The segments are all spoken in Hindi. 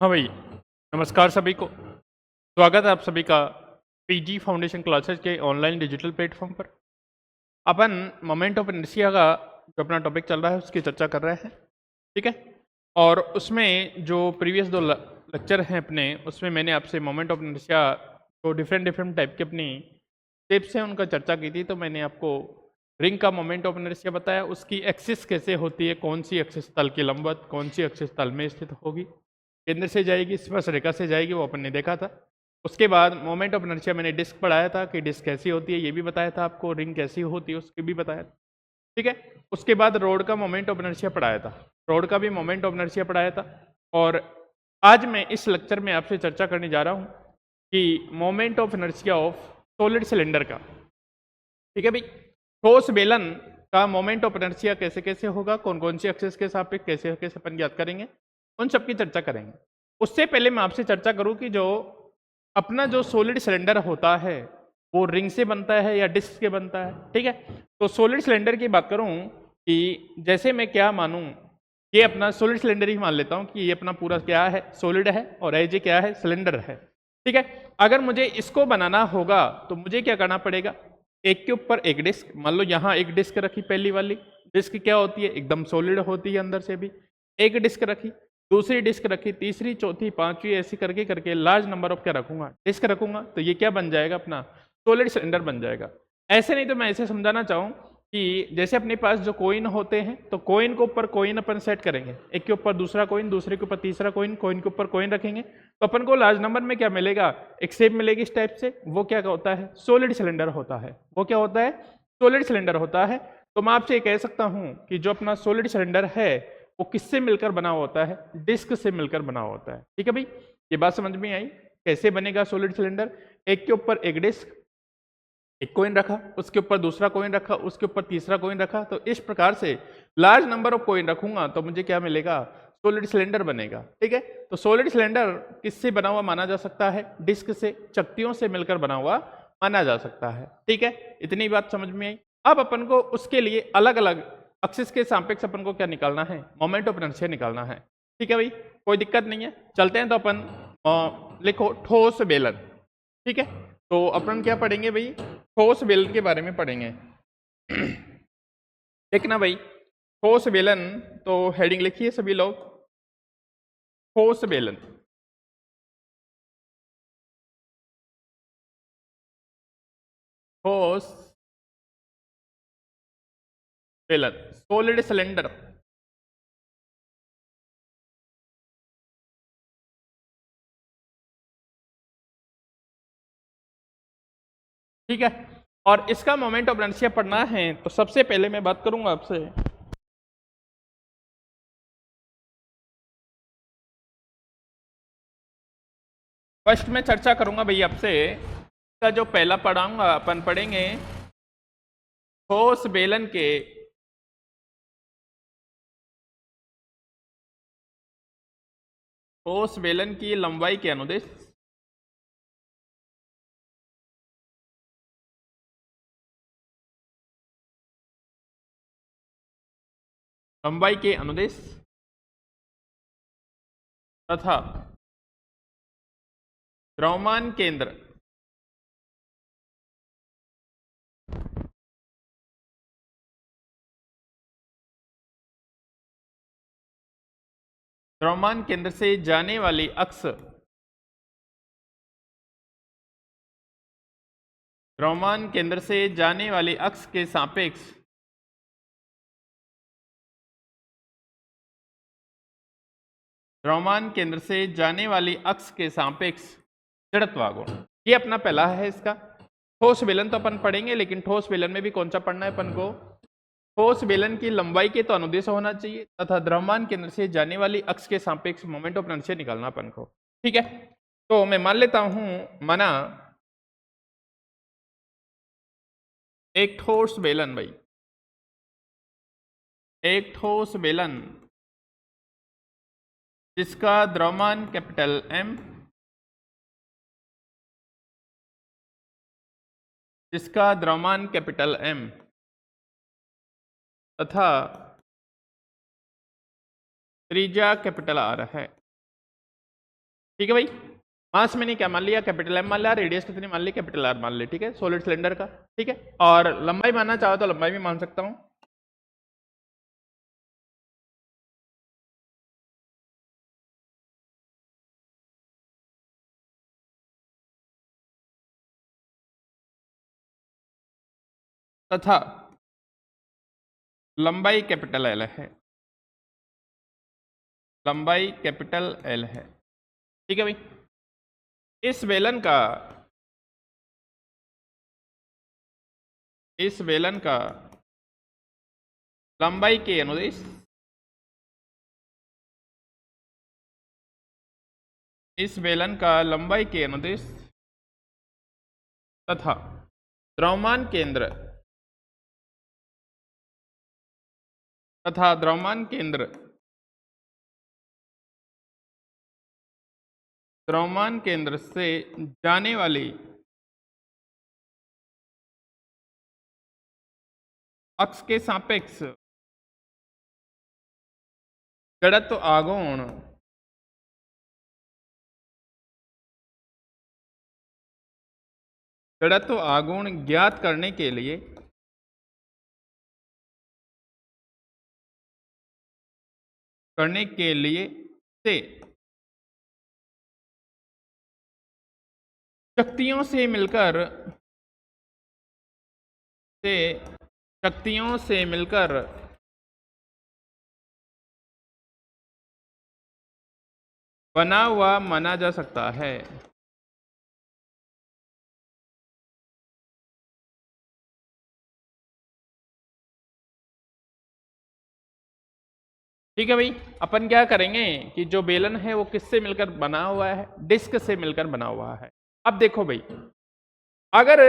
हाँ भाई, नमस्कार सभी को। स्वागत है आप सभी का पीजी फाउंडेशन क्लासेस के ऑनलाइन डिजिटल प्लेटफॉर्म पर। अपन मोमेंट ऑफ इनर्शिया का जो अपना टॉपिक चल रहा है उसकी चर्चा कर रहे हैं, ठीक है। और उसमें जो प्रीवियस दो लेक्चर हैं अपने, उसमें मैंने आपसे मोमेंट ऑफ इनर्शिया को डिफरेंट डिफरेंट टाइप के अपनी स्टेप्स हैं उनका चर्चा की थी। तो मैंने आपको रिंग का मोमेंट ऑफ इनर्शिया बताया, उसकी एक्सिस कैसे होती है, कौन सी एक्सिस तल की लंबवत, कौन सी एक्सिस तल में स्थित होगी, केंद्र से जाएगी, स्पर्श रेखा से जाएगी, वो अपन ने देखा था। उसके बाद मोमेंट ऑफ इनर्शिया मैंने डिस्क पढ़ाया था कि डिस्क कैसी होती है, ये भी बताया था आपको, रिंग कैसी होती है उसकी भी बताया था, ठीक है। उसके बाद रोड का मोमेंट ऑफ इनर्शिया पढ़ाया था, रोड का भी मोमेंट ऑफ इनर्शिया पढ़ाया था। और आज मैं इस लेक्चर में आपसे चर्चा करने जा रहा हूँ कि moment of inertia of solid cylinder का, ठीक है भाई। ठोस बेलन का मोमेंट ऑफ इनर्शिया कैसे कैसे होगा, कौन कौन सी एक्सिस के सापेक्ष कैसे कैसे अपन ज्ञात करेंगे, उन सब की चर्चा करेंगे। उससे पहले मैं आपसे चर्चा करूं कि जो अपना जो सॉलिड सिलेंडर होता है वो रिंग से बनता है या डिस्क से बनता है, ठीक है। तो सॉलिड सिलेंडर की बात करूं कि जैसे मैं क्या मानूं, ये अपना सॉलिड सिलेंडर ही मान लेता हूं कि ये अपना पूरा क्या है, सॉलिड है, और ये क्या है, सिलेंडर है, ठीक है। अगर मुझे इसको बनाना होगा तो मुझे क्या करना पड़ेगा, एक के ऊपर एक डिस्क, मान लो यहाँ एक डिस्क रखी, पहली वाली डिस्क क्या होती है, एकदम सॉलिड होती है अंदर से भी। एक डिस्क रखी, दूसरी डिस्क रखी, तीसरी, चौथी, पांचवी, ऐसी करके करके लार्ज नंबर ऑफ क्या रखूंगा, डिस्क रखूंगा, तो ये क्या बन जाएगा, अपना सॉलिड सिलेंडर बन जाएगा। ऐसे नहीं तो मैं ऐसे समझाना चाहूँ कि जैसे अपने पास जो कोइन होते हैं, तो कोइन के ऊपर कोइन अपन सेट करेंगे, एक के ऊपर दूसरा कोइन, दूसरे के ऊपर तीसरा कोइन, कोइन के ऊपर कोइन रखेंगे, तो अपन को लार्ज नंबर में क्या मिलेगा, एक शेप मिलेगी इस टाइप से। वो क्या होता है, सॉलिड सिलेंडर होता है। वो क्या होता है, सॉलिड सिलेंडर होता है। तो मैं आपसे ये कह सकता हूं कि जो अपना सॉलिड सिलेंडर है वो किससे मिलकर बना होता है, डिस्क से मिलकर बना होता है, ठीक है भाई। ये बात समझ में आई, कैसे बनेगा सॉलिड सिलेंडर। एक के ऊपर एक डिस्क, एक कोइन रखा, उसके ऊपर दूसरा कोइन रखा, उसके ऊपर तीसरा कोइन रखा, तो इस प्रकार से लार्ज नंबर ऑफ कोइन रखूंगा तो मुझे क्या मिलेगा, सॉलिड सिलेंडर बनेगा, ठीक है। तो सॉलिड सिलेंडर किससे बना हुआ माना जा सकता है, डिस्क से, शक्तियों से मिलकर बना हुआ माना जा सकता है, ठीक है। इतनी बात समझ में आई। अब अपन को उसके लिए अलग अलग एक्सिस के सापेक्ष अपन को क्या निकालना है, मोमेंट ऑफ इनर्शिया निकालना है, ठीक है भाई। कोई दिक्कत नहीं है, चलते हैं। तो अपन लिखो ठोस बेलन, ठीक है। तो अपन क्या पढ़ेंगे भाई, ठोस बेलन के बारे में पढ़ेंगे। देखना भाई, ठोस बेलन, तो हेडिंग लिखिए सभी लोग, ठोस बेलन। ठोस बेलन, सॉलिड सिलेंडर, ठीक है। और इसका मोमेंट ऑफ इनर्शिया पढ़ना है तो सबसे पहले मैं बात करूंगा आपसे, फर्स्ट में चर्चा करूंगा भाई आपसे का जो पहला पढ़ाऊंगा, अपन पढ़ेंगे ठोस बेलन के ठोस बेलन की लंबाई के अनुदिश लंबाई के अनुदिश तथा द्रव्यमान केंद्र द्रव्यमान केंद्र से जाने वाली अक्ष, द्रव्यमान केंद्र से जाने वाली अक्ष के सापेक्ष द्रव्यमान केंद्र से जाने वाली अक्ष के सापेक्ष जड़त्वागुण, ये अपना पहला है इसका। ठोस बेलन तो अपन पढ़ेंगे, लेकिन ठोस बेलन में भी कौन सा पढ़ना है अपन को, ठोस बेलन की लंबाई के तो अनुदिश होना चाहिए तथा द्रव्यमान केंद्र से जाने वाली अक्ष के सापेक्ष मोमेंट ऑफ इनर्शिया निकालना अपन को, ठीक है। तो मैं मान लेता हूं, माना एक ठोस बेलन भाई, एक ठोस बेलन जिसका द्रव्यमान कैपिटल एम, जिसका द्रव्यमान कैपिटल एम तथा त्रिज्या कैपिटल आर है, ठीक है भाई। मास मैंने क्या मान लिया, कैपिटल एम मान लिया, रेडियस कितनी मान ली, कैपिटल आर मान ली, ठीक है, सॉलिड सिलेंडर का, ठीक है। और लंबाई मानना चाहो तो लंबाई भी मान सकता हूँ। तथा लंबाई कैपिटल एल है, लंबाई कैपिटल एल है, ठीक है भाई। इस बेलन का, इस बेलन का लंबाई के अनुदिश, इस बेलन का लंबाई के अनुदिश तथा द्रव्यमान केंद्र, तथा द्रव्यमान केंद्र, द्रव्यमान केंद्र से जाने वाली अक्ष के सापेक्ष जड़त्व आघूर्ण, जड़त्व आघूर्ण ज्ञात करने के लिए से शक्तियों से मिलकर, से शक्तियों से मिलकर बना हुआ माना जा सकता है। ठीक है भाई। अपन क्या करेंगे कि जो बेलन है वो किससे मिलकर बना हुआ है, डिस्क से मिलकर बना हुआ है। अब देखो भाई, अगर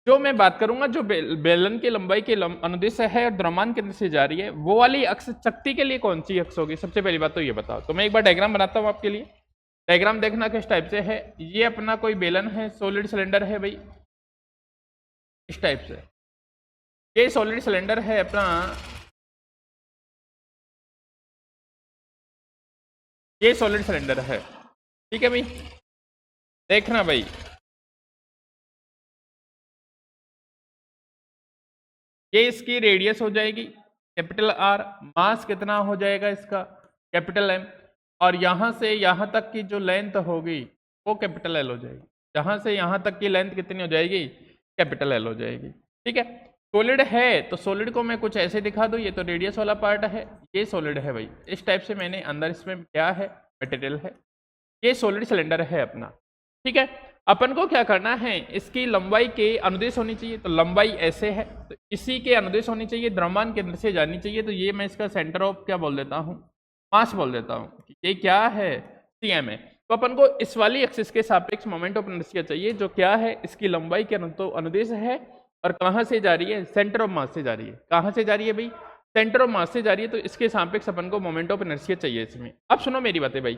जो मैं बात करूंगा जो बेलन की लंबाई के अनुदिश है और द्रव्यमान केंद्र से जा रही है, वो वाली अक्ष शक्ति के लिए कौन सी अक्ष होगी, सबसे पहली बात तो ये बताओ। तो मैं एक बार डायग्राम बनाता हूं आपके लिए। डायग्राम देखना किस टाइप से है। ये अपना कोई बेलन है, सॉलिड सिलेंडर है भाई, इस टाइप से। ये सॉलिड सिलेंडर है अपना, ये सॉलिड सिलेंडर है, ठीक है भाई। देखना भाई, ये इसकी रेडियस हो जाएगी कैपिटल आर, मास कितना हो जाएगा इसका कैपिटल एम, और यहां से यहां तक की जो लेंथ होगी वो कैपिटल एल हो जाएगी। यहां से यहां तक की लेंथ कितनी हो जाएगी, कैपिटल एल हो जाएगी, ठीक है। सॉलिड है तो सॉलिड को मैं कुछ ऐसे दिखा दूं, ये तो रेडियस वाला पार्ट है, ये सॉलिड है भाई, इस टाइप से मैंने अंदर इसमें क्या है, मटेरियल है। ये सॉलिड सिलेंडर है अपना, ठीक है। अपन को क्या करना है, इसकी लंबाई के अनुदिश होनी चाहिए, तो लंबाई ऐसे है तो इसी के अनुदिश होनी चाहिए, द्रव्यमान केंद्र से जानी चाहिए। तो ये मैं इसका सेंटर ऑफ क्या बोल देता हूँ, मास बोल देता हूँ। ये क्या है, सीएम है। तो अपन को इस वाली एक्सिस के सापेक्ष मोमेंट ऑफ इनर्शिया चाहिए, जो क्या है, इसकी लंबाई के अनुदिश है और कहाँ से जा रही है, सेंटर ऑफ मास से जा रही है। कहाँ से जा रही है भाई, सेंटर ऑफ मास से जा रही है। तो इसके सापेक्ष अपन को मोमेंट ऑफ इनर्शिया चाहिए इसमें। अब सुनो मेरी बातें भाई,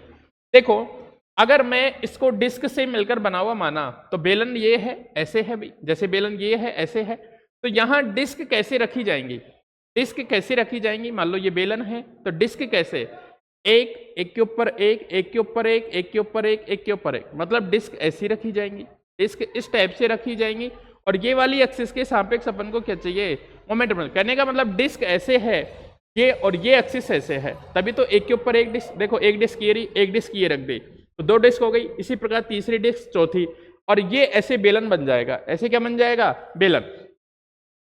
देखो अगर मैं इसको डिस्क से मिलकर बना हुआ माना तो बेलन ये है, ऐसे है भाई, जैसे बेलन ये है ऐसे है, तो यहाँ डिस्क कैसे रखी जाएंगी, डिस्क कैसे रखी जाएंगी। मान लो ये बेलन है तो डिस्क कैसे, एक, एक के ऊपर एक, एक के ऊपर एक, एक के ऊपर एक, एक के ऊपर एक, मतलब डिस्क ऐसी रखी जाएंगी, डिस्क इस टाइप से रखी जाएंगी। और ये वाली एक्सिस के सापेक्ष अपन को क्या चाहिए, मोमेंटम। कहने का मतलब डिस्क ऐसे है ये, और ये एक्सिस ऐसे है, तभी तो एक के ऊपर एक डिस्क। देखो एक डिस्क ये रही, एक डिस्क ये रख दी, तो दो डिस्क हो गई। इसी प्रकार तीसरी डिस्क, चौथी, और ये ऐसे बेलन बन जाएगा। ऐसे क्या बन जाएगा, बेलन।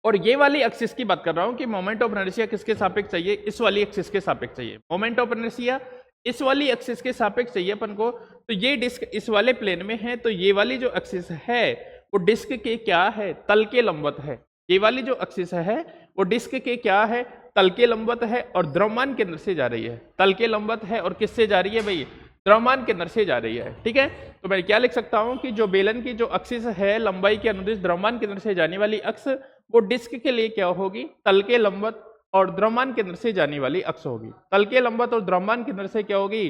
और ये वाली एक्सिस की बात कर रहा हूं कि मोमेंट ऑफ इनर्शिया किसके सापेक्ष चाहिए, इस वाली एक्सिस के सापेक्ष चाहिए। मोमेंट ऑफ इनर्शिया इस वाली एक्सिस के सापेक्ष चाहिए अपन को। तो ये डिस्क इस वाले प्लेन में है, तो ये वाली जो एक्सिस है वो डिस्क के क्या है, तल के लंबवत है। ये वाली जो एक्सिस है वो डिस्क के क्या है, तल के लंबवत है, और द्रव्यमान केंद्र से जा रही है। तल के लंबवत है और किससे जा रही है भाई, द्रव्यमान केंद्र से जा रही है, ठीक है। तो मैं क्या लिख सकता हूं कि जो बेलन की जो एक्सिस है, लंबाई के अनुदिश द्रव्यमान केंद्र से जाने वाली अक्ष, वो डिस्क के लिए क्या होगी, तल के लंबवत और द्रव्यमान केंद्र से जाने वाली अक्ष होगी। तल के लंबवत और द्रव्यमान केंद्र से क्या होगी,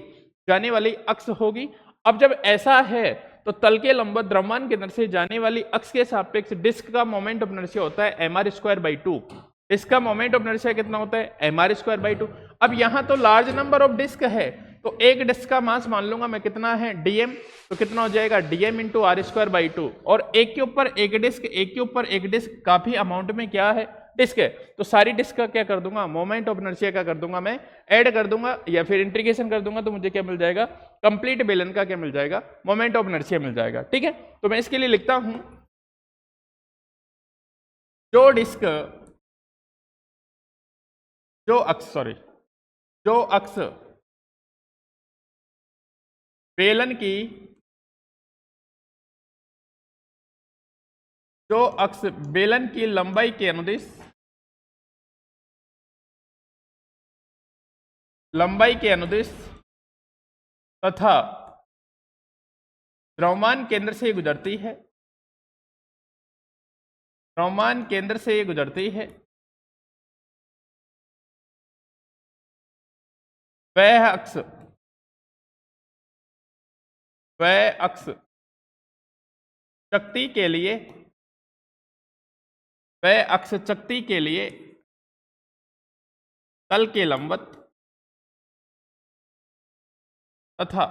जाने वाली अक्ष होगी। अब जब ऐसा है तो तल के लंबवत द्रव्यमान केंद्र से जाने वाली अक्ष के सापेक्ष डिस्क का मोमेंट ऑफ इनर्शिया होता है mr²/2। इसका मोमेंट ऑफ इनर्शिया कितना होता है, mr²/2। अब यहां तो लार्ज नंबर ऑफ डिस्क है, तो एक डिस्क का मास मान लूंगा मैं कितना है dm, तो कितना हो जाएगा dm into R square by 2, और एक के ऊपर एक डिस्क, एक के ऊपर एक डिस्क, काफी अमाउंट में क्या है डिस्क है, तो सारी डिस्क का क्या कर दूंगा, मोमेंट ऑफ इनर्शिया का कर दूंगा मैं ऐड कर दूंगा या फिर इंटीग्रेशन कर दूंगा, तो मुझे क्या मिल जाएगा, कंप्लीट बेलन का क्या मिल जाएगा, मोमेंट ऑफ इनर्शिया मिल जाएगा। ठीक है, तो मैं इसके लिए लिखता हूं जो डिस्क, जो अक्ष, सॉरी, जो अक्ष बेलन की, जो अक्ष बेलन की लंबाई के अनुदिश, लंबाई के अनुदिश तथा द्रव्यमान केंद्र से गुजरती है, द्रव्यमान केंद्र से गुजरती है, वह अक्ष, वह अक्ष शक्ति के लिए, वह अक्ष शक्ति के लिए तल के लंबवत तथा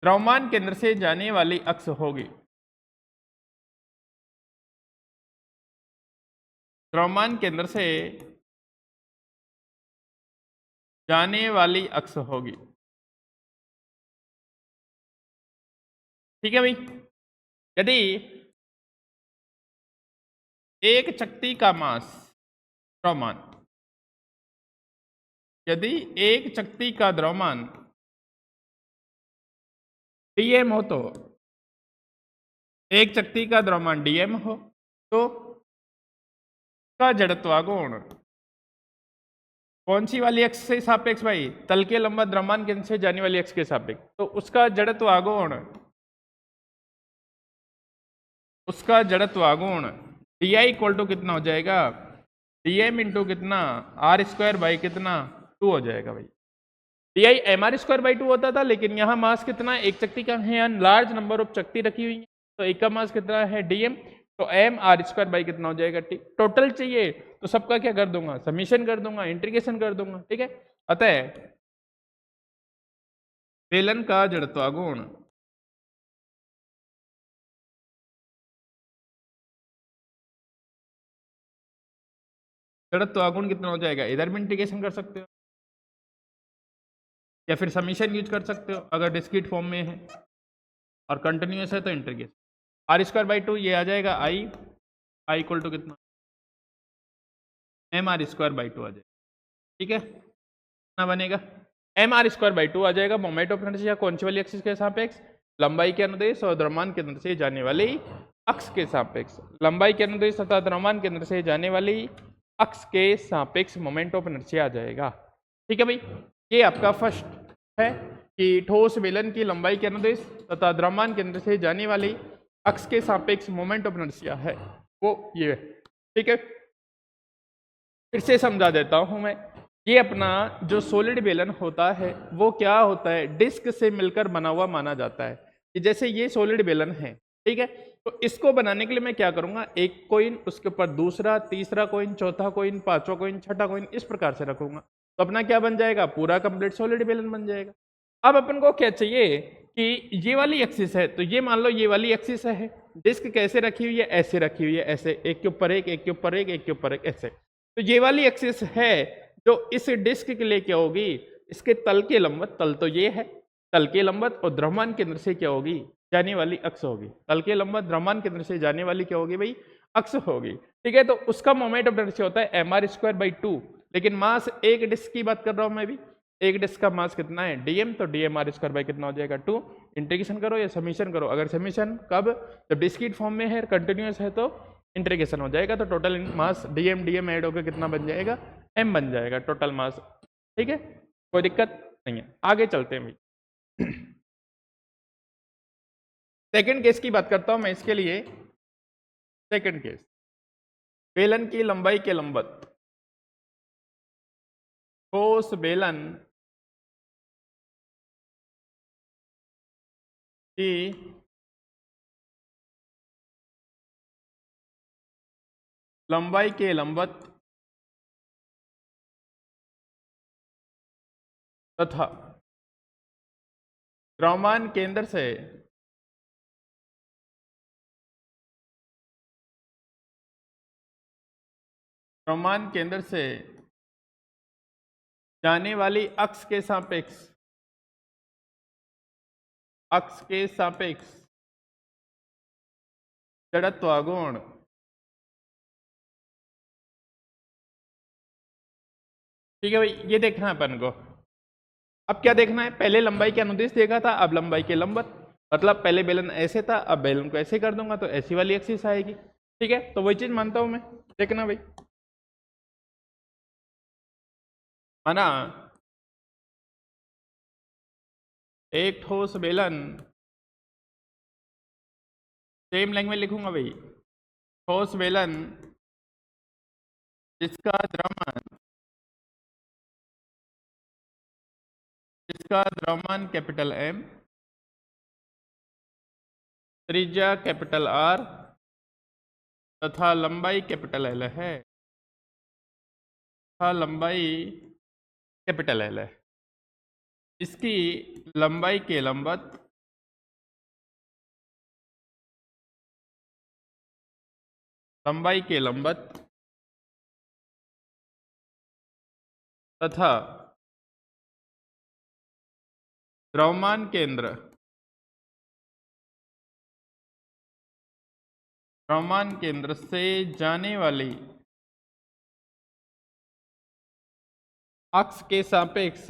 द्रव्यमान केंद्र से जाने वाली अक्ष होगी, द्रव्यमान केंद्र से जाने वाली अक्ष होगी। ठीक है भाई, यदि एक चक्ति का मास, द्रव्यमान, यदि एक चक्ति का द्रव्यमान dm हो, तो एक चक्ति का द्रव्यमान dm हो तो का जड़त्वागुण कौन सी वाली अक्ष से सापेक्ष भाई, तल के लंबवत द्रव्यमान केंद्र से जाने वाली अक्ष के सापेक्ष, तो उसका जड़त्वागुण, उसका जड़त्वागुण di इक्वल टू कितना हो जाएगा, dm इंटू कितना आर स्क्वायर बाई कितना 2 हो जाएगा भाई। di mr स्क्वायर बाई 2 होता था, लेकिन यहाँ मास कितना है, एक चक्ति का है, लार्ज नंबर ऑफ चक्ति रखी हुई है, तो एक का मास कितना है dm, तो m आर स्क्वायर बाई कितना हो जाएगा, टोटल चाहिए तो सबका क्या कर दूंगा, समीशन कर दूंगा, इंटीग्रेशन कर दूंगा। ठीक है, अतः बेलन का जड़त्वागुण जड़त्वागुण कितना हो जाएगा, इधर भी इंटीग्रेशन कर सकते हो या फिर समीशन यूज कर सकते हो अगर डिस्क्रीट फॉर्म में है, और कंटिन्यूअस है तो इंटीग्रेशन, आर स्क्वायर बाई 2 ये आ जाएगा आई इक्वल टू कितना, एम आर स्क्वायर बाई 2 आ जाएगा। ठीक है, कितना बनेगा, एम आर स्क्वायर बाई 2 आ जाएगा, मोमेंट ऑफ इनर्शिया कौन सी वाली एक्सिस के सापेक्ष, लंबाई के अनुदेश और द्रव्यमान केंद्र से जाने वाली अक्ष के सापेक्ष, लंबाई के अनुदेश तथा द्रव्यमान केंद्र से जाने वाली अक्ष के सापेक्ष मोमेंट ऑफ इनर्शिया आ जाएगा। ठीक है भाई, ये आपका फर्स्ट है कि ठोस बेलन की लंबाई के अनुदेश तथा द्रव्यमान केंद्र से जाने वाली अक्ष के सापेक्ष मोमेंट ऑफ इनर्शिया है वो ये। ठीक है, फिर से समझा देता हूं मैं, ये अपना जो सॉलिड बेलन होता है वो क्या होता है, डिस्क से मिलकर बना हुआ माना जाता है, कि जैसे ये सॉलिड बेलन है, ठीक है, तो इसको बनाने के लिए मैं क्या करूंगा, एक कोइन, उसके ऊपर दूसरा, तीसरा कोइन, चौथा कोइन, पांचवा कोइन, छठा कोइन, इस प्रकार से रखूंगा, तो अपना क्या बन जाएगा, पूरा कंप्लीट सॉलिड बेलन बन जाएगा। अब अपन को क्या चाहिए कि ये वाली एक्सिस है, तो ये मान लो ये वाली एक्सिस है, डिस्क कैसे रखी हुई है, ऐसे रखी हुई है, ऐसे एक के ऊपर एक, एक के ऊपर एक, एक के ऊपर एक, ऐसे, तो ये वाली एक्सिस है जो इस डिस्क के लिए क्या होगी, इसके तल के लंबवत, तल तो ये है, तल के लंबवत और द्रव्यमान केंद्र से क्या होगी, जाने वाली अक्ष होगी, तल के लंबवत द्रव्यमान केंद्र से जाने वाली क्या होगी भाई, अक्ष होगी। ठीक है, तो उसका मोमेंट ऑफ इनर्शिया होता है एम आर स्क्वायर बाई 2, लेकिन मास एक डिस्क की बात कर रहा हूं मैं भी, एक डिस्क का मास कितना है dm, तो dm आर स्क्वायर बाई कितना हो जाएगा 2, इंटीग्रेशन करो या समीशन करो, अगर समीशन कब, जब डिस्क्रीट फॉर्म में है, कंटिन्यूअस है तो इंटीग्रेशन हो जाएगा, तो टोटल मास dm ऐड होकर कितना बन जाएगा, m बन जाएगा टोटल मास। ठीक है, कोई दिक्कत नहीं है, आगे चलते हैं भाई। सेकंड केस की बात करता हूं मैं इसके लिए, सेकंड केस, बेलन की लंबाई के लंबवत ठोस बेलन की लंबाई के लंबवत तथा द्रव्यमान केंद्र से द्रव्यमान केंद्र से जाने वाली अक्ष के सापेक्ष जड़त्वागुण ठीक है भाई, ये देखना है अपन को। अब क्या देखना है, पहले लंबाई के अनुदिश देखा था, अब लंबाई के लंबवत, मतलब पहले बेलन ऐसे था, अब बेलन को ऐसे कर दूंगा तो ऐसी वाली एक्सिस आएगी। ठीक है, तो वही चीज मानता हूं मैं, देखना भाई। माना एक ठोस बेलन, सेम लैंग्वेज लिखूंगा भाई, ठोस बेलन जिसका द्रव्यमान कैपिटल एम, त्रिज्या कैपिटल आर तथा लंबाई कैपिटल एल है, इसकी लंबाई के लंबवत तथा द्रव्यमान केंद्र से जाने वाली अक्ष के सापेक्ष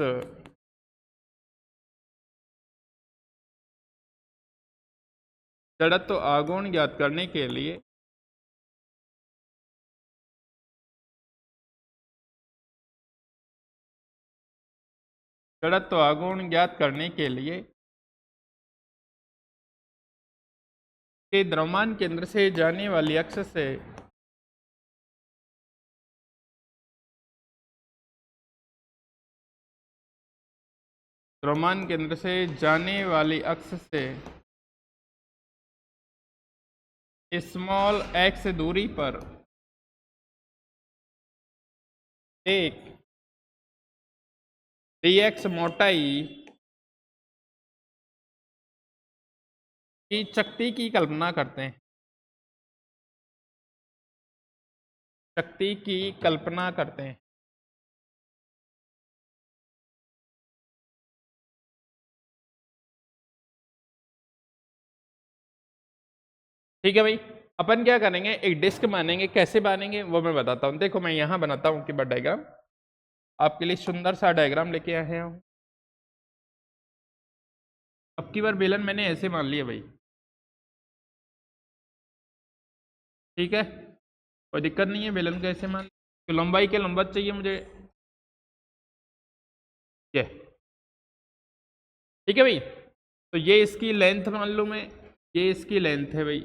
जड़त्व आघूर्ण ज्ञात करने के लिए के द्रव्यमान केंद्र से जाने वाली अक्ष से स्मॉल एक्स दूरी पर एक dx मोटाई की शक्ति की कल्पना करते हैं, ठीक है भाई। अपन क्या करेंगे, एक डिस्क मानेंगे, कैसे मानेंगे वो मैं बताता हूँ। देखो मैं यहाँ बनाता हूँ कि डायग्राम, आपके लिए सुंदर सा डायग्राम लेके आए हैं। अब की बार बेलन मैंने ऐसे मान लिया भाई, ठीक है, कोई दिक्कत नहीं है, बेलन का ऐसे मान, तो लंबाई के लंबवत चाहिए मुझे, ये ठीक है भाई। तो ये इसकी लेंथ मान लो मैं, ये इसकी लेंथ है भाई,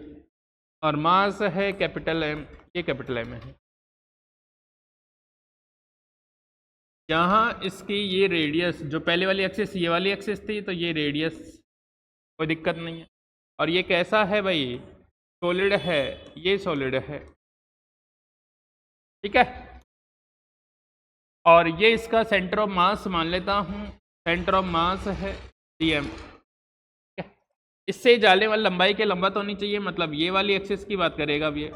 और मास है कैपिटल एम, ये कैपिटल एम है। यहाँ इसकी ये रेडियस, जो पहले वाली एक्सिस ये वाली एक्सिस थी, तो ये रेडियस कोई दिक्कत नहीं है। और ये कैसा है भाई, सॉलिड है, ये सॉलिड है, ठीक है। और ये इसका सेंटर ऑफ मास मान लेता हूँ, सेंटर ऑफ मास है dm। इससे जाने वाली लंबाई के लंबवत होनी चाहिए, मतलब ये वाली एक्सिस की बात करेगा अब ये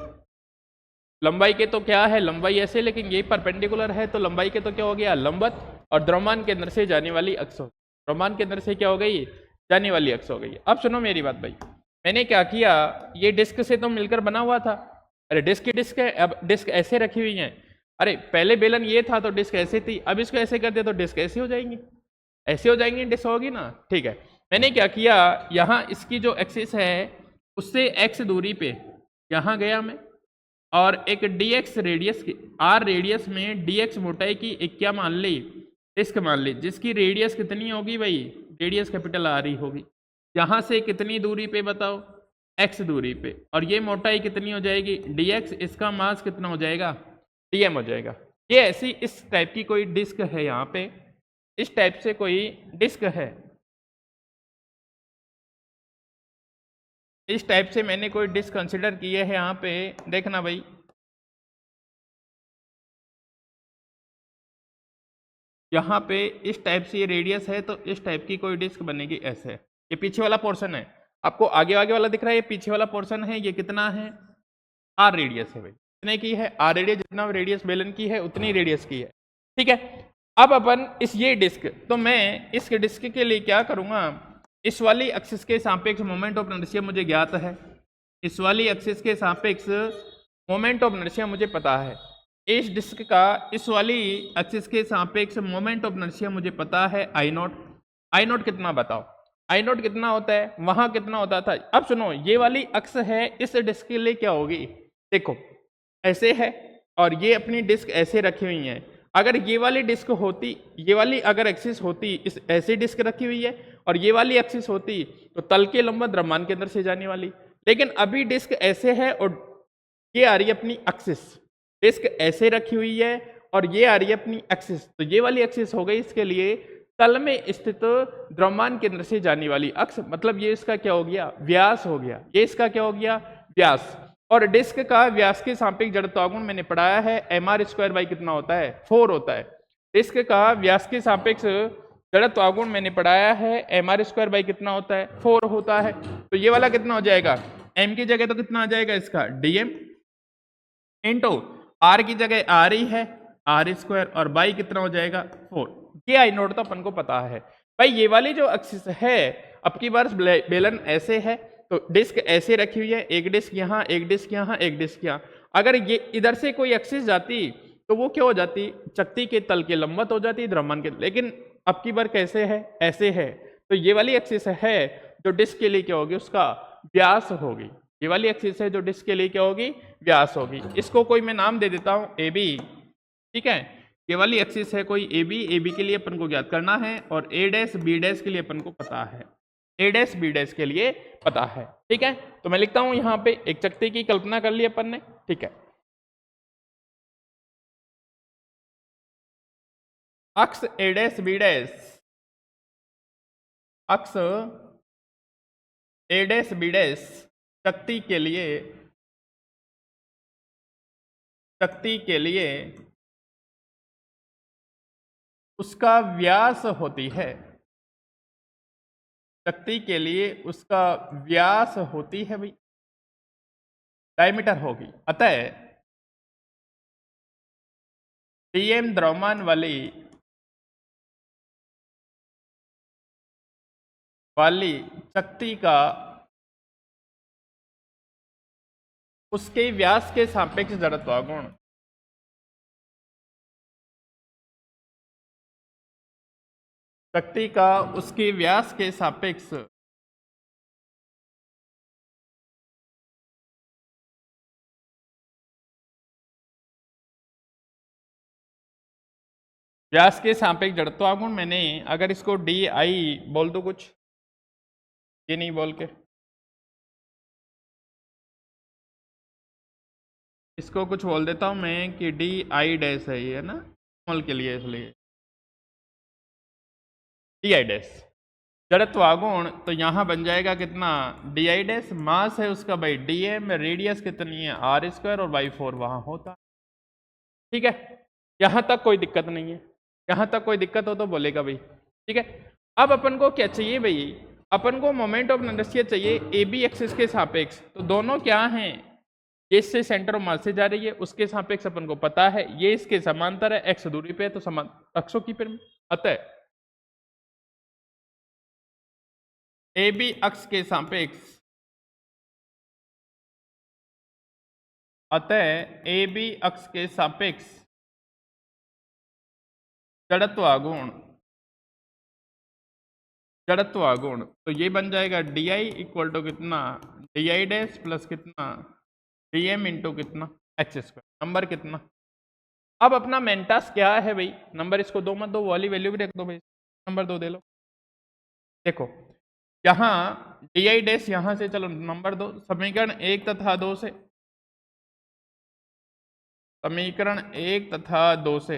लंबाई के, तो क्या है लंबाई ऐसे, लेकिन ये परपेंडिकुलर है, तो लंबाई के तो क्या हो गया लंबवत, और द्रव्यमान केंद्र से जाने वाली अक्ष, द्रव्यमान केंद्र से क्या हो गई, जाने वाली अक्ष हो गई। अब सुनो मेरी बात भाई, मैंने क्या किया, ये डिस्क से तो मिलकर बना हुआ था, अरे डिस्क की डिस्क है, अब डिस्क ऐसे रखी हुई है, अरे पहले बेलन ये था तो डिस्क ऐसे थी, अब इसको ऐसे कर दिया तो डिस्क ऐसे हो जाएंगी, ऐसे हो जाएंगी, डिस्क होगी ना, ठीक है। मैंने क्या किया, यहाँ इसकी जो एक्सिस है उससे x दूरी पे यहाँ गया मैं, और एक dx रेडियस की, r रेडियस में dx मोटाई की एक क्या मान ली, डिस्क मान ली, जिसकी रेडियस कितनी होगी भाई, रेडियस कैपिटल आर ही होगी। यहाँ से कितनी दूरी पे बताओ, x दूरी पे, और ये मोटाई कितनी हो जाएगी dx, इसका मास कितना हो जाएगा dm हो जाएगा। ये ऐसी इस टाइप की कोई डिस्क है, यहाँ पे इस टाइप से कोई डिस्क है, इस टाइप से मैंने कोई डिस्क कंसिडर किए है यहाँ पे, देखना भाई, यहाँ पे इस टाइप से ये रेडियस है, तो इस टाइप की कोई डिस्क बनेगी ऐसे, ये पीछे वाला पोर्शन है, आपको आगे आगे वाला दिख रहा है, ये पीछे वाला पोर्शन है, ये कितना है, आर रेडियस है भाई, कितने की है, आर रेडियस, जितना रेडियस बेलन की है उतनी रेडियस की है, ठीक है। अब अपन इस ये डिस्क, तो मैं इस डिस्क के लिए क्या करूंगा, इस वाली एक्सिस के सापेक्ष मोमेंट ऑफ इनर्शिया मुझे ज्ञात है, इस वाली एक्सिस के सापेक्ष मोमेंट ऑफ इनर्शिया मुझे पता है, इस डिस्क का इस वाली एक्सिस के सापेक्ष मोमेंट ऑफ इनर्शिया मुझे पता है आई नॉट। आई नॉट कितना बताओ, आई नॉट कितना होता है, वहां कितना होता था। अब सुनो, ये वाली अक्ष है, इस डिस्क के लिए क्या होगी, देखो ऐसे है और ये अपनी डिस्क ऐसे रखी हुई है, अगर ये वाली डिस्क होती, ये वाली अगर एक्सिस होती, इस ऐसे डिस्क रखी हुई है और ये वाली एक्सिस होती तो तल के लंबवत द्रव्यमान के अंदर से जाने वाली, लेकिन अभी डिस्क ऐसे है और ये आ रही है अपनी एक्सिस, डिस्क ऐसे रखी हुई है और ये आ रही है अपनी एक्सिस, तो ये वाली एक्सिस हो गई इसके लिए तल में स्थित द्रव्यमान केंद्र से जाने वाली अक्ष, मतलब ये इसका क्या हो गया, व्यास हो गया, ये इसका क्या हो गया, व्यास। और डिस्क का व्यास के सापेक्ष जड़त्वागुण मैंने पढ़ाया है, mr² बाई कितना होता है, 4 होता है। डिस्क का व्यास के सापेक्ष जड़त्वागुण मैंने पढ़ाया है, mr² बाई कितना होता है, 4 होता है। तो ये वाला कितना हो जाएगा, m की जगह तो कितना आ जाएगा इसका dm, इंटू r की जगह r ही है r² और बाई कितना हो जाएगा 4। ये आई नोट तो अपन को पता है भाई। ये वाली जो एक्सिस है, अब की बार बेलन ऐसे है तो डिस्क ऐसे रखी हुई है, एक डिस्क यहाँ, एक डिस्क यहाँ, एक डिस्क यहाँ, अगर ये इधर से कोई एक्सिस जाती तो वो क्या हो जाती, चक्ति के तल के लंबवत हो जाती द्रव्यमान के, लेकिन अब की बार कैसे है, ऐसे है, तो ये वाली एक्सिस है जो डिस्क के लिए क्या होगी, उसका व्यास होगी। ये वाली एक्सिस है जो डिस्क के लिए क्या होगी, व्यास होगी। इसको कोई मैं नाम दे देता हूं ए बी, ठीक है। ये वाली एक्सिस है कोई ए बी के लिए अपन को ज्ञात करना है और ए डैश बी डैश के लिए अपन को पता है, ए डैश बी डैश के लिए पता है, ठीक है। तो मैं लिखता हूं यहां पे एक चक्ति की कल्पना कर ली अपन ने, ठीक है। अक्ष ए डैश बी डैश, अक्ष ए डैश बी डैश शक्ति के लिए उसका व्यास होती है, शक्ति के लिए उसका व्यास होती है भाई, डायमीटर होगी। अतः dm द्रव्यमान वाली शक्ति का उसके व्यास के सापेक्ष जड़त्वागुण, शक्ति का उसके व्यास के सापेक्ष व्यास के सापेक्ष जड़त्वागुण, मैंने अगर इसको डी आई बोल दो कुछ, ये नहीं बोल के इसको कुछ बोल देता हूं मैं कि डी आई डैश है, ये ना स्मॉल के लिए, इसलिए डी आई डैश जड़त्वागुण, तो यहां बन जाएगा कितना, डी आई डैश, मास है उसका भाई dm, रेडियस कितनी है r² और बाई 4 वहां होता, ठीक है। यहां तक कोई दिक्कत नहीं है, यहां तक कोई दिक्कत हो तो बोलेगा भाई, ठीक है। अब अपन को क्या चाहिए भाई, अपन को मोमेंट ऑफ इनर्शिया चाहिए ए बी एक्सिस के सापेक्ष, तो दोनों क्या हैं, ये इससे सेंटर ऑफ मास से जा रही है, उसके सापेक्ष अपन को पता है, ये इसके समांतर है, एक्स दूरी पे है तो समान अक्षों की पिरामिड। अतः ए बी अक्ष के सापेक्ष, अतः ए बी अक्ष के सापेक्ष जड़त्वागुण, तो ये बन जाएगा डी आई इक्वल टू कितना, डी आई डैश प्लस कितना, dm इंटू कितना x², नंबर कितना। अब अपना मेन टास्क क्या है भाई, नंबर इसको दो मत दो, वो वाली वैल्यू भी रख दो भाई, नंबर 2 दे लो। देखो यहां डी आई डैश, यहां से चलो नंबर 2, समीकरण 1 तथा 2 से, समीकरण 1 तथा 2 से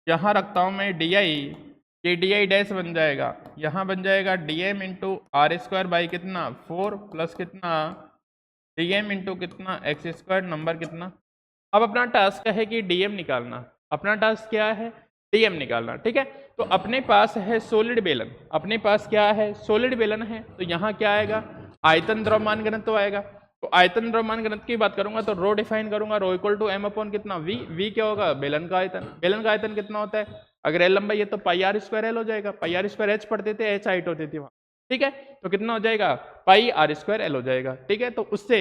यहां रखता हूं मैं डी आई, ये डी आई डैश बन जाएगा, यहां बन जाएगा dm इंटू r² बाई कितना 4 प्लस कितना dm इंटू कितना x², नंबर कितना। अब अपना टास्क है कि dm निकालना, अपना टास्क क्या है, डीएम निकालना, ठीक है। तो अपने पास है सॉलिड बेलन, अपने पास क्या है, सॉलिड बेलन है, तो यहाँ क्या आएगा, आयतन द्रव्यमान घनत्व आएगा। तो आयतन द्रव्यमान घनत्व की बात करूंगा तो रो डिफाइन करूंगा, rho equal to M upon कितना वी, वी क्या होगा, बेलन का आयतन, बेलन का आयतन कितना होता है, अगर एल लंबाई है तो पाई आर स्क्वायर एल हो जाएगा, पाई आर स्क्वायर एच पढ़ते थे, एच हाइट होती थी वहां, ठीक है। तो कितना हो जाएगा, पाई आर स्क्वायर एल हो जाएगा, ठीक है। तो उससे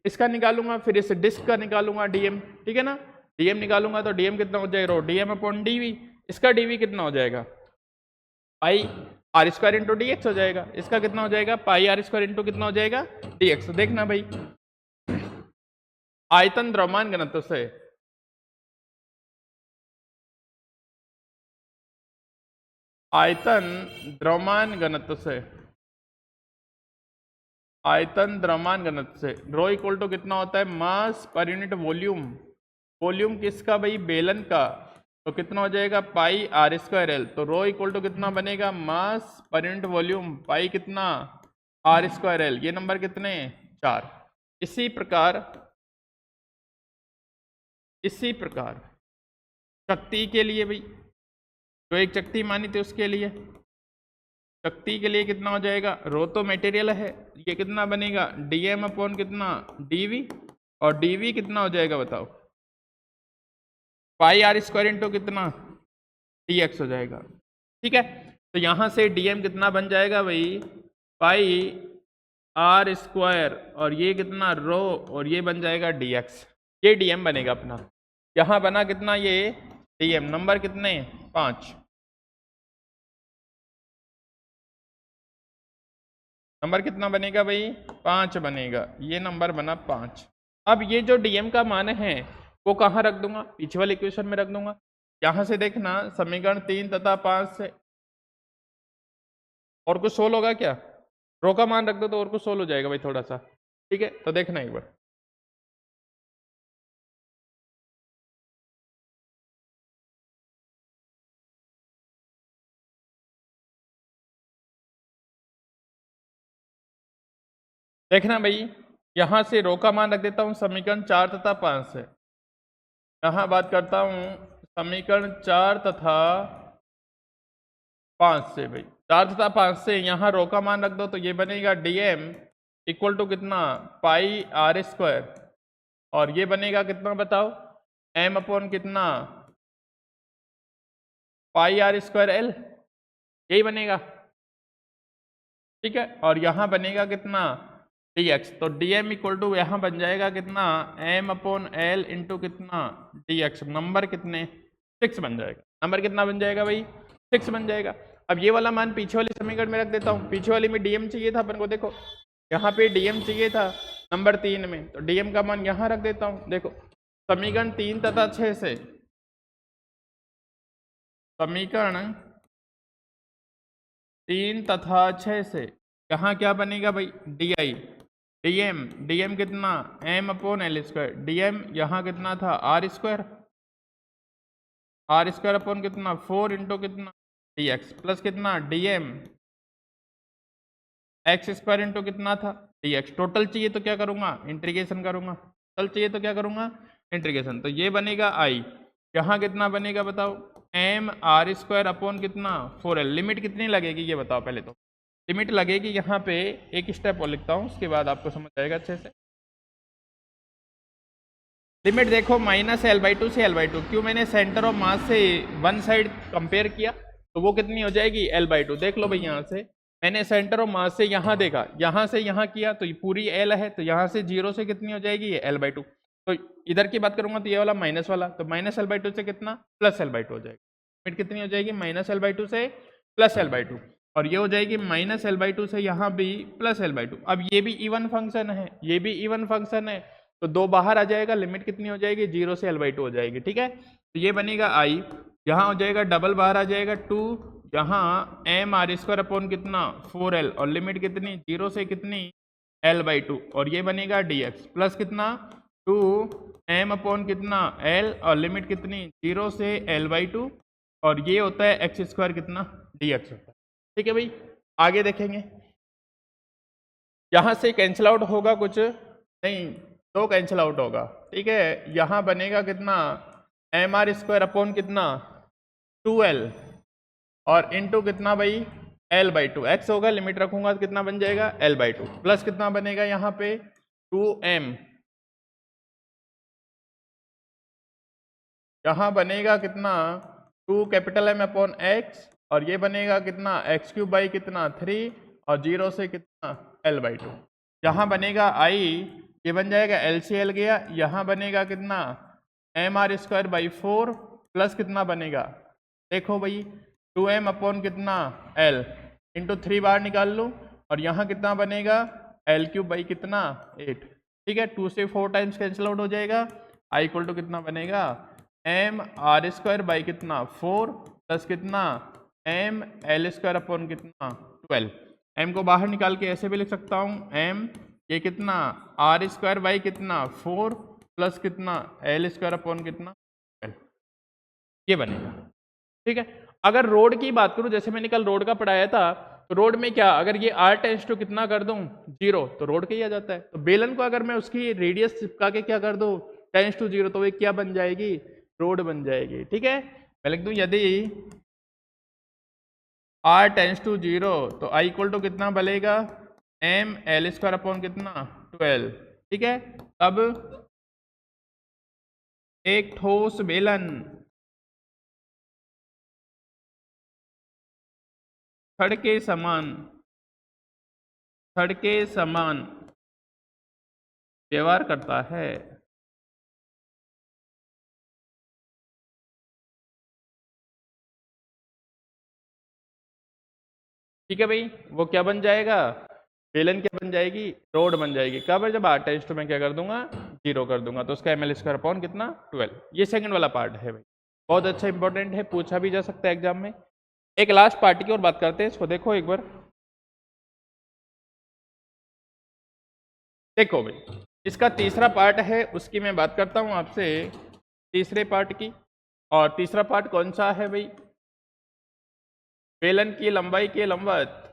इसका निकालूंगा, फिर इस डिस्क का निकालूंगा डीएम, ठीक है ना, डीएम निकालूंगा तो डीएम कितना हो जाएगा, रो डीएम अपॉन डीवी, इसका डीवी कितना हो जाएगा, pi r square into d x हो जाएगा, इसका कितना हो जाएगा, पाई आर स्क्वायर इंटू कितना हो जाएगा, डी एक्स। देखना भाई, आयतन द्रव्यमान घनत्व से आयतन द्रव्यमान घनत्व से आयतन द्रव्यमान घनत्व से रो इक्वल टू कितना होता है, मास पर यूनिट वॉल्यूम, वॉल्यूम किसका भाई, बेलन का, तो कितना हो जाएगा, पाई आर स्क्वायर एल। तो रो इक्वल टू कितना बनेगा, मास पर यूनिट वॉल्यूम, पाई कितना आर स्क्वायर एल, ये नंबर कितने 4। इसी प्रकार शक्ति के लिए भाई, जो एक शक्ति मानी थी उसके लिए, शक्ति के लिए कितना हो जाएगा, रो तो मटेरियल है, ये कितना बनेगा, डीएम अपॉन कितना डीवी, और डीवी कितना हो जाएगा बताओ, पाई आर स्क्वायर इंटू कितना डी एक्स हो जाएगा, ठीक है। तो यहां से डीएम कितना बन जाएगा भाई, पाई आर स्क्वायर, और ये कितना रो, और ये बन जाएगा डी एक्स, ये डीएम बनेगा अपना। यहां बना कितना, ये डीएम नंबर कितने 5, नंबर कितना बनेगा भाई 5 बनेगा, ये नंबर बना 5। अब ये जो डीएम का मान है वो कहाँ रख दूंगा, पीछे वाले इक्वेशन में रख दूंगा। यहां से देखना समीकरण 3 तथा 5 से, और कुछ सोल्व होगा क्या, रो का मान रख दो तो और कुछ सोल्व हो जाएगा भाई थोड़ा सा, ठीक है। तो देखना एक बार, देखना भाई, यहां से रो का मान रख देता हूं समीकरण 4 तथा 5 से, यहां बात करता हूं समीकरण 4 तथा 5 से भाई, 4 तथा 5 से यहां रो का मान रख दो तो ये बनेगा डीएम इक्वल टू कितना पाई आर स्क्वायर, और ये बनेगा कितना बताओ, एम अपॉन कितना पाई आर स्क्वायर एल, यही बनेगा, ठीक है। और यहां बनेगा कितना dx, तो dm इक्वल टू यहां बन जाएगा कितना m अपॉन एल इंटू कितना dx, नंबर कितने 6 बन जाएगा, नंबर कितना बन जाएगा भाई 6 बन जाएगा। अब ये वाला मान पीछे वाले समीकरण में रख देता हूँ, पीछे वाले में dm चाहिए था अपन को, देखो यहाँ पे dm चाहिए था नंबर 3 में, तो dm का मान यहाँ रख देता हूँ। देखो समीकरण 3 तथा 6 से, समीकरण 3 तथा 6 से यहाँ क्या बनेगा भाई di, dm कितना m upon L square, dm यहाँ कितना था आर स्क्वायर अपॉन कितना 4 इंटू कितना dx, प्लस कितना dm एक्स स्क्वायर इंटू कितना था dx। टोटल चाहिए तो क्या करूंगा इंटीग्रेशन करूंगा, टोटल चाहिए तो क्या करूंगा इंटीग्रेशन, तो ये बनेगा i, यहाँ कितना बनेगा बताओ m आर स्क्वायर अपॉन कितना 4l, लिमिट कितनी लगेगी ये बताओ, पहले तो लिमिट लगेगी यहाँ पे, एक स्टेप और लिखता हूँ उसके बाद आपको समझ आएगा अच्छे से। लिमिट देखो -l/2 से l/2, क्यों मैंने सेंटर ऑफ मास से वन साइड कंपेयर किया तो वो कितनी हो जाएगी l/2। देख लो भाई, यहाँ से मैंने सेंटर ऑफ मास से यहाँ देखा, यहाँ से यहाँ किया तो ये पूरी l है, तो यहाँ से 0 से कितनी हो जाएगी ये l/2, तो इधर की बात करूंगा तो ये वाला माइनस वाला, तो -l/2 से कितना +l/2 हो जाएगी, लिमिट कितनी हो जाएगी -l/2 से +l/2, और ये हो जाएगी -l/2 से यहाँ भी +l/2। अब ये भी इवन फंक्शन है, ये भी इवन फंक्शन है, तो 2 बाहर आ जाएगा, लिमिट कितनी हो जाएगी 0 से l/2 हो जाएगी, ठीक है। तो ये बनेगा i, यहाँ हो जाएगा डबल बाहर आ जाएगा 2, यहाँ m आर स्क्वायर अपॉन कितना 4l, और लिमिट कितनी 0 से कितनी l/2, और ये बनेगा dx प्लस कितना 2 m अपॉन कितना l, और लिमिट कितनी 0 से l/2, और ये होता है एक्स स्क्वायर कितना dx होता है, ठीक है भाई। आगे देखेंगे, यहां से कैंसिल आउट होगा कुछ नहीं, 2 कैंसिल आउट होगा, ठीक है। यहां बनेगा कितना एम आर स्क्वायर अपॉन कितना 2l और इंटू कितना भाई l/2, x होगा, लिमिट रखूंगा तो कितना बन जाएगा l/2 प्लस कितना बनेगा यहाँ पे 2m, यहाँ बनेगा कितना 2 कैपिटल M अपॉन x और ये बनेगा कितना x³ बाई कितना 3 और 0 से कितना l/2, यहाँ बनेगा i, ये बन जाएगा LCL गया, यहाँ बनेगा कितना mr²/4 प्लस कितना बनेगा देखो भाई 2m अपॉन कितना l इंटू 3 बाहर निकाल लूँ और यहाँ कितना बनेगा l³ बाई कितना 8, ठीक है, 2 से 4 टाइम्स कैंसिल आउट हो जाएगा, i इक्वल टू कितना बनेगा mr² बाई कितना 4 प्लस कितना ml² अपॉन कितना 12, m को बाहर निकाल के ऐसे भी लिख सकता हूँ m ये कितना r² बाई कितना 4 प्लस कितना l² अपॉन कितना 12, ये बनेगा, ठीक है। अगर रोड की बात करूं, जैसे मैंने कल रोड का पढ़ाया था, तो रोड में क्या, अगर ये r टेंस टू कितना कर दूं 0 तो रोड का ही आ जाता है, तो बेलन को अगर मैं उसकी रेडियस चिपका के क्या कर दूं टेंस टू 0 तो वो क्या बन जाएगी रोड बन जाएगी, ठीक है। मैं लिख दूं यदि r टेंस टू 0 तो i इक्वल टू कितना बनेगा ml² अपॉन कितना 12, ठीक है। अब एक ठोस बेलन छड़ के समान व्यवहार करता है, ठीक है भाई, वो क्या बन जाएगा बेलन क्या बन जाएगी रोड बन जाएगी, कब जब r टेंस टू मैं क्या कर दूंगा 0 कर दूंगा, तो उसका ml² अपॉन कितना 12, ये सेकंड वाला पार्ट है भाई, बहुत अच्छा इंपॉर्टेंट है, पूछा भी जा सकता है एग्जाम में। एक लास्ट पार्ट की और बात करते हैं, इसको देखो एक बार, देखो भाई इसका तीसरा पार्ट है, उसकी मैं बात करता हूं आपसे तीसरे पार्ट की, और तीसरा पार्ट कौन सा है भाई, बेलन की लंबाई के लंबवत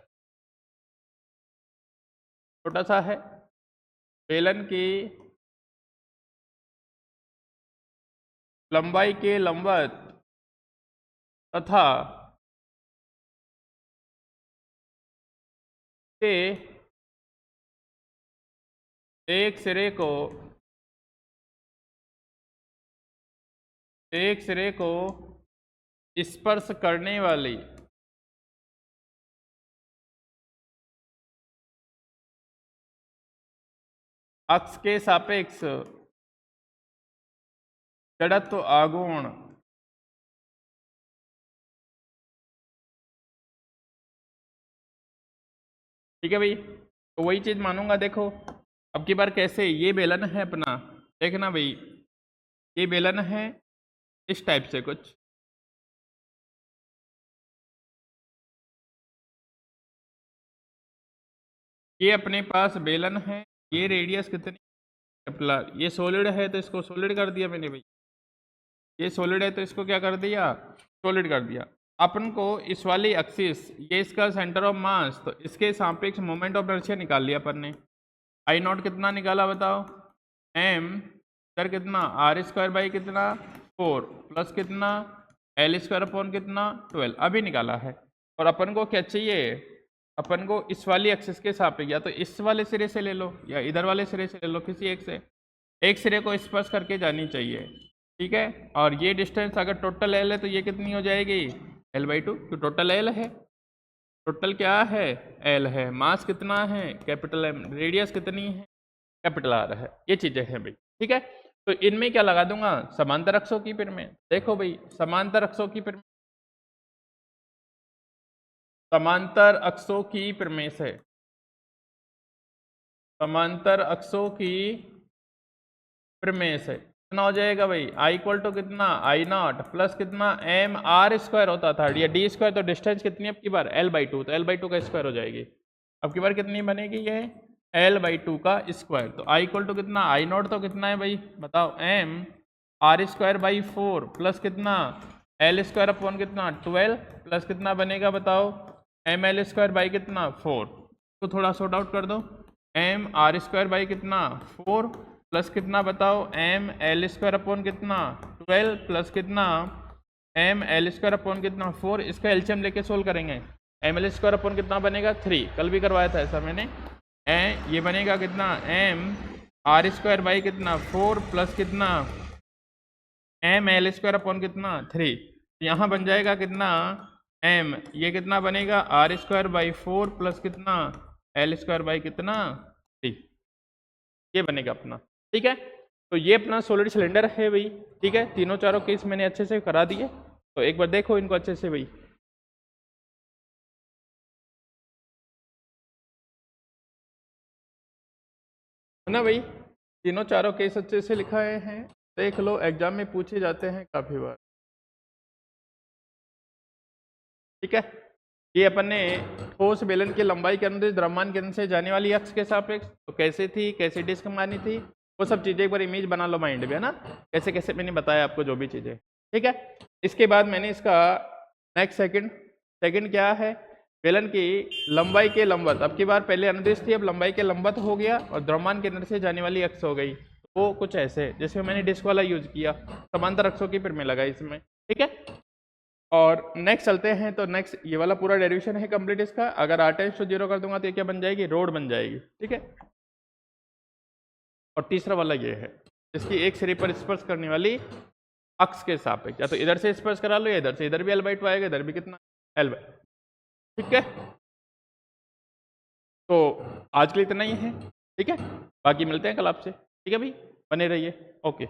छोटा सा है, बेलन की लंबाई के लंबवत तथा के एक सिरे को स्पर्श करने वाली अक्ष के सापेक्ष जड़त्व आघूर्ण ठीक है भाई, तो वही चीज मानूंगा। देखो अब की बार कैसे, ये बेलन है अपना, देखना भाई ये बेलन है इस टाइप से कुछ, ये अपने पास बेलन है, ये रेडियस कितनी ये सॉलिड है तो इसको सॉलिड कर दिया मैंने भाई, ये सॉलिड है तो इसको क्या कर दिया सॉलिड कर दिया। अपन को इस वाली एक्सिस ये इसका सेंटर ऑफ मास, तो इसके सापेक्ष मोमेंट ऑफ इनर्शिया निकाल लिया अपन ने, आई नॉट कितना निकाला बताओ m सर कितना r² बाई कितना 4 प्लस कितना l² अपॉन कितना 12 अभी निकाला है। और अपन को क्या चाहिए, अपन को इस वाली एक्सिस के सापेक्ष या तो इस वाले सिरे से ले लो या इधर वाले सिरे से ले लो, किसी एक से एक सिरे को स्पर्श करके जानी चाहिए, ठीक है। और ये डिस्टेंस अगर टोटल l है तो ये कितनी हो जाएगी l/2, तो टोटल l है, टोटल क्या है l है, मास कितना है कैपिटल M, रेडियस कितनी है कैपिटल R है, ये चीजें हैं भाई, ठीक है। तो इनमें क्या लगा दूंगा समांतर अक्षों की पिर में, देखो भाई समांतर अक्षों की पिर में, समांतर अक्षों की पिर में से समांतर अक्षों की पिर में से कितना हो जाएगा भाई i इक्वल टू कितना I0 प्लस कितना mr² होता था, ये d², तो डिस्टेंस कितनी अब की बार l/2, तो l/2 का स्क्वायर हो जाएगी, अब की बार कितनी बनेगी ये l/2 का स्क्वायर, तो i इक्वल टू कितना I0 तो कितना है भाई बताओ mr²/4 प्लस कितना l² अपॉन कितना 12 प्लस कितना बनेगा बताओ ml² बाई कितना 4, तो थोड़ा सॉर्ट आउट कर दो mr² बाई कितना 4 प्लस कितना बताओ ml² अपॉन कितना 12 प्लस कितना एम एल स्क्वायर अपॉन कितना 4, इसका एलसीएम लेके सोल्व करेंगे। एम एल स्क्वायर अपॉन कितना बनेगा 3, कल भी करवाया था ऐसा मैंने। ये बनेगा कितना एम आर स्क्वायर बाई कितना 4 प्लस कितना एम एल स्क्वायर अपॉन कितना 3, यहाँ बन जाएगा कितना एम, ये कितना बनेगा आर स्क्वायर बाई 4 प्लस कितना एल स्क्वायर बाई कितना 3, ये बनेगा अपना। ठीक है, तो ये अपना सॉलिड सिलेंडर है भाई। ठीक है, तीनों चारों केस मैंने अच्छे से करा दिए, तो एक बार देखो इनको अच्छे से भाई। है ना भाई, तीनों चारों केस अच्छे से लिखाए हैं, देख लो, एग्जाम में पूछे जाते हैं काफी बार। ठीक है, ये अपन ने ठोस बेलन की लंबाई के अंदर द्रव्यमान केंद्र से जाने वाली अक्ष के सापेक्ष तो कैसे थी, कैसे डिस्क मारनी थी, वो सब चीजें एक बार इमेज बना लो माइंड में, है ना, कैसे कैसे मैंने बताया आपको जो भी चीजें। ठीक है, इसके बाद मैंने इसका नेक्स्ट सेकंड क्या है, बेलन की लंबाई के लंबवत, अब की बार पहले अनुदिश थी, अब लंबाई के लंबवत हो गया और द्रव्यमान केंद्र से जाने वाली अक्ष हो गई। वो कुछ ऐसे जैसे मैंने डिस्क वाला यूज किया, समांतर अक्षों की फिर में लगाई इसमें। ठीक है, और नेक्स्ट चलते हैं, तो नेक्स्ट ये वाला पूरा डेरिवेशन है कंप्लीट इसका। अगर r टेंड्स टू 0 कर दूंगा तो ये क्या बन जाएगी, रोड बन जाएगी। ठीक है, और तीसरा वाला ये है जिसकी एक सिरे पर स्पर्श करने वाली अक्ष के सापेक्ष, या तो इधर से स्पर्श करा लो या इधर से, इधर भी L/2 आएगा, इधर भी कितना L/2। ठीक है, तो आज के लिए इतना ही है। ठीक है, बाकी मिलते हैं कल आपसे। ठीक है भाई, बने रहिए। ओके।